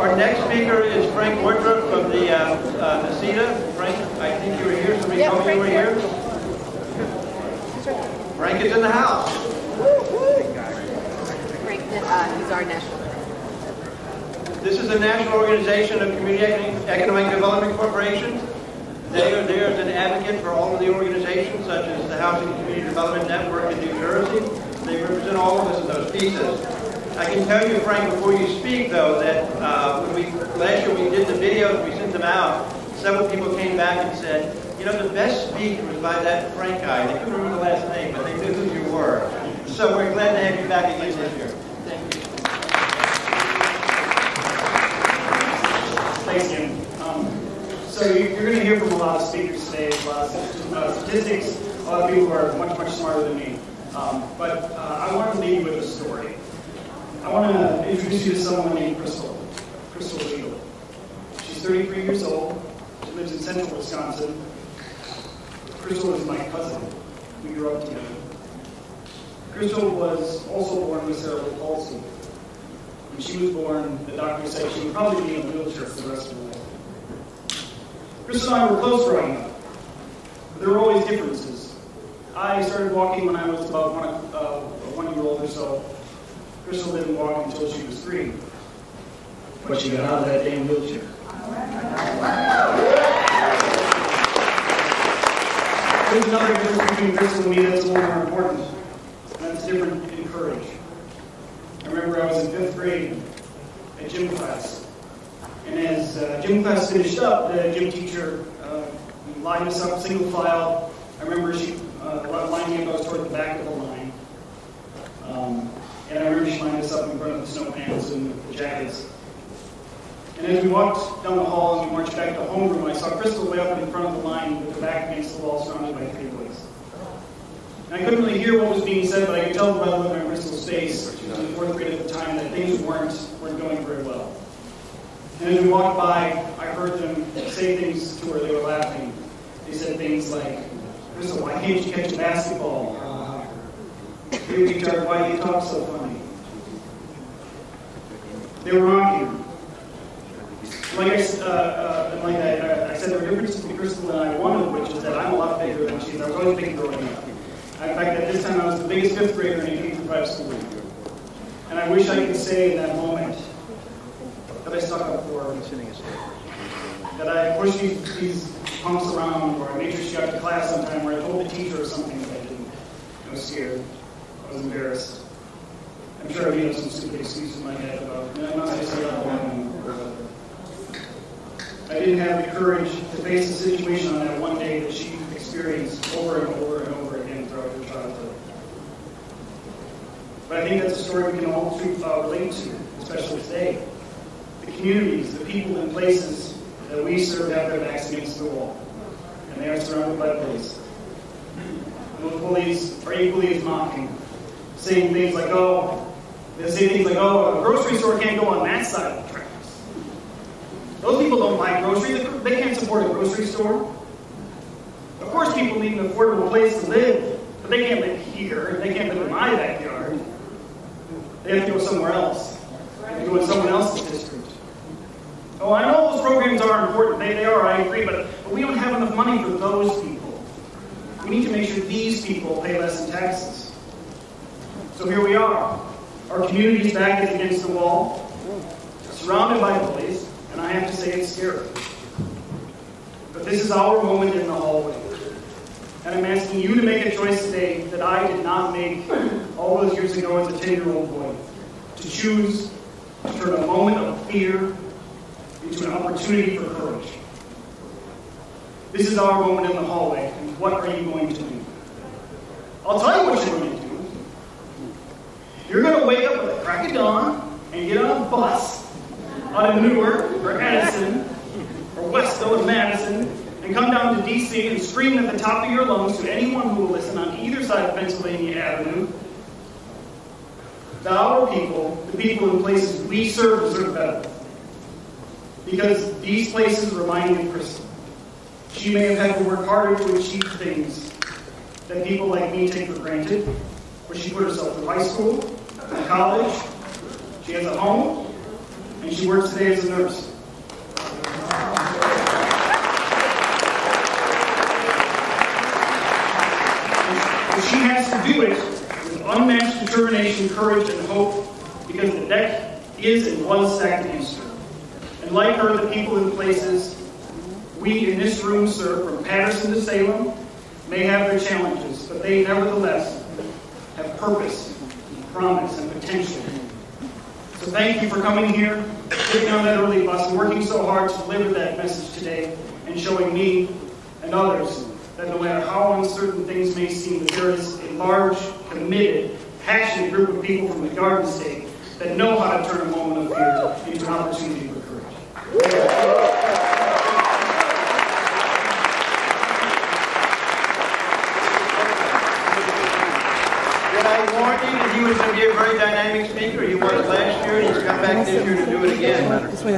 Our next speaker is Frank Woodruff from the NACEDA. Frank, I think you were here. Somebody told me you were here. Frank is in the house. Frank, he's our national. This is the National Organization of Community Economic Development Corporations. They are there as an advocate for all of the organizations, such as the Housing and Community Development Network in New Jersey. They represent all of us in those pieces. I can tell you, Frank, before you speak, though, that last year we did the videos, we sent them out, several people came back and said, you know, the best speech was by that Frank guy. They couldn't remember the last name, but they knew who you were. So we're glad to have you back again this year. Thank you. Thanks, Jim. So you're going to hear from a lot of speakers today, a lot of statistics, a lot of people who are much, much smarter than me. But I want to leave you with a story. I want to introduce you to someone named Crystal Legal. She's 33 years old. She lives in central Wisconsin. Crystal is my cousin. We grew up together. Crystal was also born with cerebral palsy. When she was born, the doctor said she would probably be in a wheelchair for the rest of her life. Crystal and I were close growing up. But there were always differences. I started walking when I was about 1 year old or so. Crystal didn't walk until she was 3. But she got out of that damn wheelchair. There's another difference between Crystal and me that's a little more important. And that's different in courage. I remember I was in 5th grade at gym class. And as gym class finished up, the gym teacher lined us up single file. I remember she lined us toward the back of the line. And I remember she lined us up in front of the snow pants and the jackets. And as we walked down the hall and we marched back to homeroom, I saw Crystal way up in front of the line with her back against the wall surrounded by 3 boys. And I couldn't really hear what was being said, but I could tell by the look on Crystal's face, she was in 4th grade at the time, that things weren't going very well. And as we walked by, I heard them say things to her. They were laughing. They said things like, Crystal, why can't you catch a basketball? Hey, retard, why do you talk so funny? They were mocking her. Like I said, there were differences between Crystal and I, one of which is that I'm a lot bigger than she is. I was always big growing up. In fact, at this time, I was the biggest 5th grader in a K-5 school. And I wish I could say in that moment that I stuck up for her. That I pushed these punks around, or I made sure she got to class on time, or I told the teacher or something that I didn't. I was scared. I was embarrassed. I'm sure I made up some stupid excuse in my head about, I'm not going to say that one. I didn't have the courage to face the situation on that one day that she experienced over and over and over again throughout her childhood. But I think that's a story we can all relate to, especially today. The communities, the people and places that we serve have their backs against the wall. And they are surrounded by bullies. And those bullies are equally as mocking, saying things like, a grocery store can't go on that side of the tracks. Those people don't buy groceries. They can't support a grocery store. Of course people need an affordable place to live, but they can't live here. They can't live in my backyard. They have to go somewhere else. They have to go in someone else's district. Oh, I know those programs are important. They are, I agree, but we don't have enough money for those people. We need to make sure these people pay less in taxes. So here we are. Our community's back is against the wall, surrounded by bullies, and I have to say it's scary. But this is our moment in the hallway. And I'm asking you to make a choice today that I did not make all those years ago as a 10-year-old boy. To choose to turn a moment of fear into an opportunity for courage. This is our moment in the hallway, and what are you going to do? I'll tell you what you're going to do. You're going to wake up with the crack of dawn and get on a bus out of Newark or Edison or Westville or Madison and come down to D.C. and scream at the top of your lungs to anyone who will listen on either side of Pennsylvania Avenue that our people, the people in places we serve, deserve better. Because these places remind me of Crystal. She may have had to work harder to achieve things that people like me take for granted, where she put herself through high school, and college, she has a home, and and she works today as a nurse. She has to do it with unmatched determination, courage, and hope, because the deck is and was stacked against her. And like her, the people and places we in this room serve, from Patterson to Salem, may have their challenges, but they nevertheless have purpose, and promise, and potential. So thank you for coming here, getting on that early bus, and working so hard to deliver that message today, and showing me and others that no matter how uncertain things may seem, that there is a large, committed, passionate group of people from the Garden State that know how to turn a moment of fear into an opportunity for courage. I warned you that he was going to be a very dynamic speaker. He was last year, and he's come back this year to do it again.